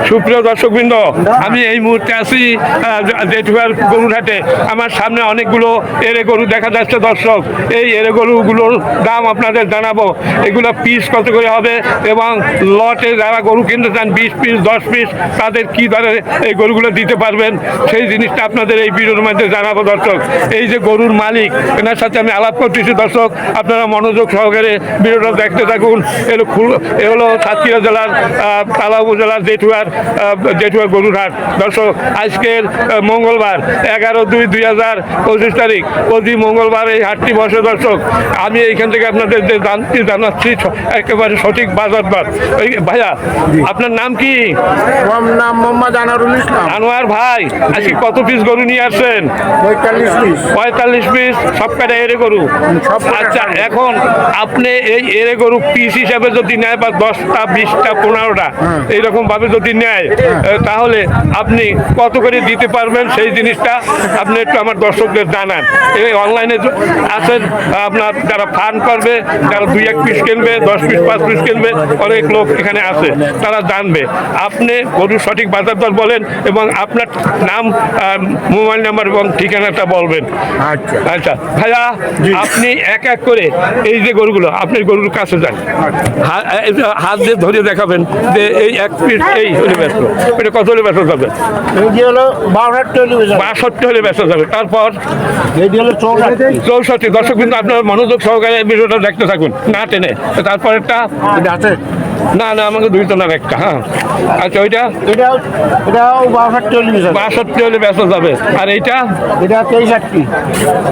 সুপ্রিয় দর্শকবৃন্দ, আমি এই মুহূর্তে আছি জেঠুয়ার গরুর হাটে। আমার সামনে অনেকগুলো এরে গরু দেখা যাচ্ছে দর্শক। এই এরে গরুগুলোর দাম আপনাদের জানাবো। এগুলো পিস কত করে হবে এবং লটে যারা গরু কিনতে চান 20 পিস 10 পিস তাদের কী দরে এই গরুগুলো দিতে পারবেন সেই জিনিসটা আপনাদের এই ভিডিওর মধ্যে জানাবো দর্শক। এই যে গরুর মালিক, এনার সাথে আমি আলাপ করতেছি দর্শক, আপনারা মনোযোগ সহকারে ভিডিওটা দেখতে থাকুন। এ হলো সাতক্ষীরা জেলার তালা উপজেলার জেঠুয়ার গরুর হাট দর্শক। আজকের মঙ্গলবার 11/2/2025 তারিখ, প্রতি মঙ্গলবার এই হাটটি বসে দর্শক। আমি এইখান থেকে আপনাদের যে জানাচ্ছি একেবারে সঠিক বাজার দর। ভাইয়া, আপনার নাম কি? নাম মোহাম্মদ আনোয়ারুল ইসলাম। আনোয়ার ভাই, আজকে কত পিস গরু নিয়ে আসছেন? 45 পিস। 45 পিস, সব কটা এরে গরু। আচ্ছা, এখন আপনি এই এরে গরু পিস হিসাবে যদি নেয় বা 10টা 20টা 15টা এইরকম ভাবে যদি নেয় তাহলে আপনি কত করে দিতে পারবেন সেই জিনিসটা আপনি একটু আমার দর্শকদের জানান। এই অনলাইনে আছেন আপনার যারা ফার্ম করবে, যারা 2-1 পিস কিনবে, 10 পিস 5 পিস কিনবে, অনেক লোক এখানে আছে, তারা জানবে। আপনি গরুর সঠিক বাজার দর বলেন এবং আপনার নাম, মোবাইল নাম্বার এবং ঠিকানাটা বলবেন। আচ্ছা আচ্ছা ভাইয়া, আপনি এক এক করে এই যে গরুগুলো, আপনি গরুর কাছে যান, হাত দিয়ে ধরে দেখাবেন যে এই এক পিস এই হলে ব্যস্ত, এটা কত হলে ব্যস্ত যাবে? এই হলো 62 হলে ব্যস্ত যাবে। তারপর এই হলো 64। দর্শক কিন্তু আপনার মনোযোগ সহকারে ভিডিওটা দেখতে থাকুন, না টেনে। তারপর একটা আছে না আমাকে দুইটা না একটা। হ্যাঁ, আচ্ছা, ওইটা এটাও 62 হলে ব্যস্ত যাবে। আর এইটা 63।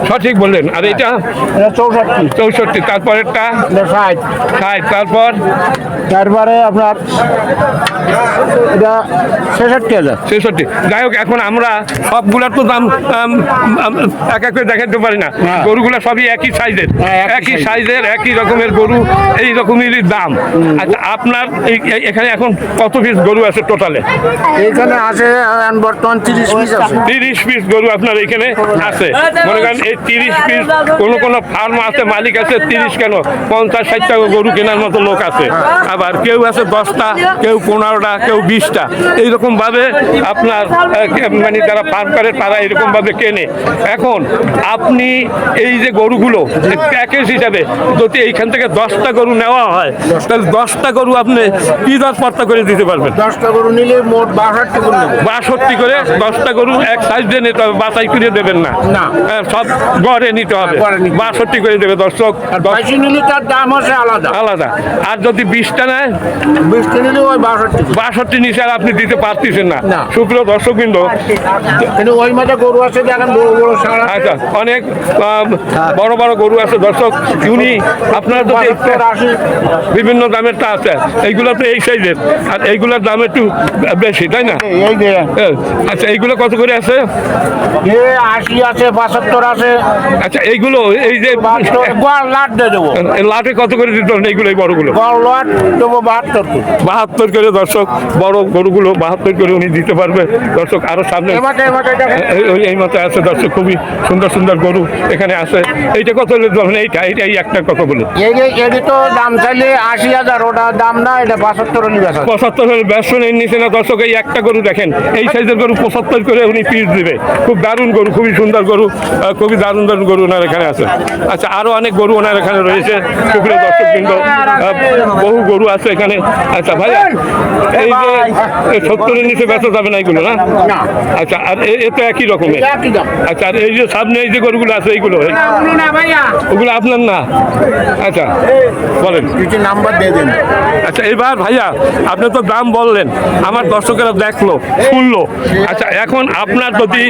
সঠিক বললেন। আর এইটা এটা 64। তারপরেরটা 60। তারপর তারপরে আপনার এটা 66,000। 66। যাই হোক, এখন আমরা সবগুলার তো দাম এক এক করে দেখাতে পারি না। গরুগুলা সবই একই সাইজের, একই সাইজের, একই রকমের গরু, এই রকমেরই দাম। আচ্ছা, আপনার এখানে এখন কত পিস গরু আছে টোটালে? এখানে আছে বর্তমান 30 পিস আছে। 30 পিস গরু আপনার এখানে আছে। মনে করেন এই 30 পিস, কোন ফার্ম আছে, মালিক আছে 30 কেন 50-60টা গরু কেনার মতো লোক আছে। আবার কেউ আছে 10টা, কেউ 15টা, কেউ 20টা, এইরকম ভাবে আপনার মানে যারা ফার্ম করে তারা এরকম ভাবে কেনে। এখন আপনি এই যে গরুগুলো প্যাকেজ হিসাবে যদি এইখান থেকে 10টা গরু নেওয়া হয় তাহলে 10টা গরু আপনি কি দর পর্তা করে দিতে পারবেন? 10টা গরু নিলে মোট 62 করে নেব। 62 করে 10টা গরু এক সাইজ দিয়ে নিতে হবে, বাছাই করে দেবেন না, সব গড়ে নিতে হবে। 62 করে দেবে দর্শক। আর 22 নিলে তার দাম আছে আলাদা। আর যদি 20টা নেয়, 20টা নিলে ওই 62 নিচে আর আপনি দিতে পারতেছেন না। সুপ্রিয় দর্শকবৃন্দ, কিন্তু ওই মধ্যে গরু আছে দেখেন, বড় সারা। আচ্ছা, অনেক বড় বড় গরু আছে দর্শক। উনি আপনার যদি বিভিন্ন দামের তা আছে, এইগুলো তো এই সাইজের, আর এইগুলোর দাম একটু বেশি, তাই না? আচ্ছা, এইগুলো কত করে আছে? 80 আছে, 75 আছে। আচ্ছা, এইগুলো এই যে লাট দিয়ে দেবো। লাটে কত করে দিতে হবে? এইগুলো এই বড়গুলো লাট দেবো 72 করে দর্শক। বড় গরুগুলো 72 করে উনি দিতে পারবে দর্শক। আরো সামনে এই মতো আছে দর্শক, খুবই সুন্দর সুন্দর গরু এখানে আছে। এইটা কত হলে ধরুন, এই একটা কত বলে? এটি তো দাম চাইলে 80,000, ওটা দাম না, এটা 75 হলে 75 হলে ব্যস্ত নেই নিচে না দর্শক। এই একটা গরু দেখেন, এই সাইজের গরু 75 করে উনি পিস দিবে। খুব দারুণ গরু, খুবই সুন্দর গরু, খুবই দারুণ দারুণ গরু ওনার এখানে আছে। আচ্ছা, আরো অনেক গরু ওনার এখানে রয়েছে সুপ্রিয় দর্শক কিন্তু বহু গরু আছে এখানে। আচ্ছা ভাইয়া, এই যে 70-এর নিচে ব্যস্ত যাবে না এইগুলো, না? আচ্ছা, আর এ তো একই রকমের। আচ্ছা, আর এই যে সামনে এই যে গরুগুলো আছে এইগুলো ওগুলো আপনার না? আচ্ছা, বলেন নাম্বার দিয়ে দেন। আচ্ছা, এবার ভাইয়া আপনি তো দাম বললেন, আমার দর্শকেরা দেখলো শুনলো। আচ্ছা, এখন আপনার যদি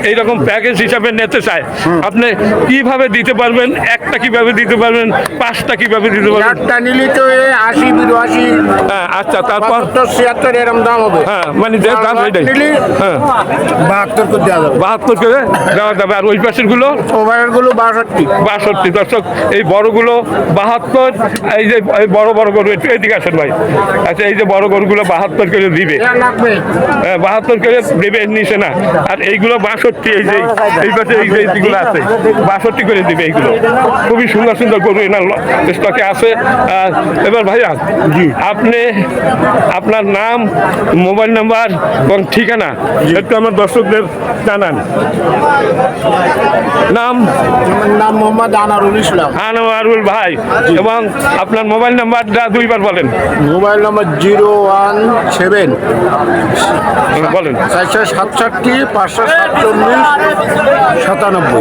এইরকম প্যাকেজ হিসাবে নিতে চায় আপনি কিভাবে দিতে পারবেন? একটা কিভাবে দিতে পারবেন? 5টা কিভাবে দিতে পারবেন? একটা নিলে তো 80, 82। হ্যাঁ, আচ্ছা, তারপর 76 এরকম দাম হবে। হ্যাঁ, মানে যে দাম এটাই। হ্যাঁ, 72 করে দেওয়া যাবে। 72 করে দেওয়া যাবে। আর ওই পাশের গুলো? ওভারের গুলো 62। দর্শক, এই বড়গুলো 72। এই যে বড় বড় গরু একটু এদিকে ঠিক আছে ভাই। আচ্ছা, এই যে বড় গরুগুলো 72 করে দিবে, 72 করে দেবে নিচে না, আর এইগুলো 62, এই যে এই পাশে এই যেগুলো আছে 62 করে দিবে। এইগুলো খুবই সুন্দর সুন্দর গরু এনার স্টকে আছে। এবার ভাইয়া, জি, আপনি আপনার নাম, মোবাইল নাম্বার এবং ঠিকানা একটু আমার দর্শকদের জানান। নাম? নাম মোহাম্মদ আনারুল ইসলাম। আনোয়ারুল ভাই, এবং আপনার মোবাইল নাম্বারটা 2 বার বলেন। মোবাইল নম্বর 017 বলেন। 467 547 97।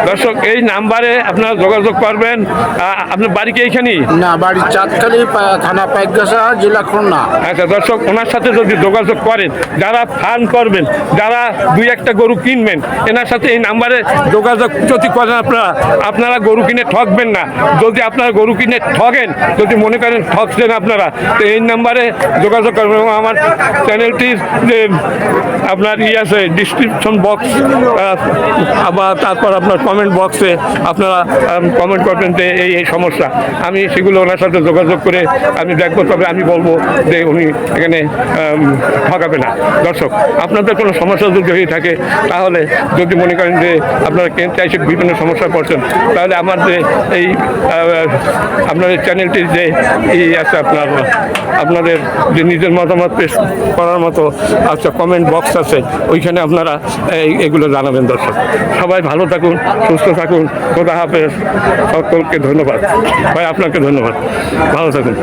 দর্শক, এই নাম্বারে আপনারা যোগাযোগ করবেন। আপনার বাড়ি কি এইখানেই? না, বাড়ি চাঁদখালি, থানা পাইকগাছা, জেলা খুলনা। আচ্ছা দর্শক, ওনার সাথে যদি যোগাযোগ করেন, যারা ফার্ম করবেন, যারা 2-1টা গরু কিনবেন, এনার সাথে এই নাম্বারে যোগাযোগ যদি করেন আপনারা গরু কিনে ঠকবেন না। যদি আপনারা গরু কিনে ঠকেন, যদি মনে করেন ঠকছেন আপনারা, তো এই নাম্বারে যোগাযোগ করবেন। এবং আমার চ্যানেলটির যে আপনার আছে ডিসক্রিপশন বক্স, আবার তারপর আপনার কমেন্ট বক্সে আপনারা কমেন্ট করবেন যে এই এই সমস্যা, আমি সেগুলো ওনার সাথে যোগাযোগ করে আমি দেখবো, তবে আমি বলবো যে উনি এখানে ঠকাবে না। দর্শক, আপনাদের কোনো সমস্যা যদি হয়ে থাকে, তাহলে যদি মনে করেন যে আপনারা কিনতে এসে বিভিন্ন সমস্যায় পড়ছেন, তাহলে আমার যে এই আপনাদের চ্যানেলটির যে এই আছে আপনাদের যে নিজের মতামত পেশ করার মতো আচ্ছা কমেন্ট বক্স আছে, ওইখানে আপনারা এগুলো জানাবেন। দর্শক, সবাই ভালো থাকুন, সুস্থ থাকুন, খোদা হাফেজ, সকলকে ধন্যবাদ। ভাই আপনাকে ধন্যবাদ, ভালো থাকুন।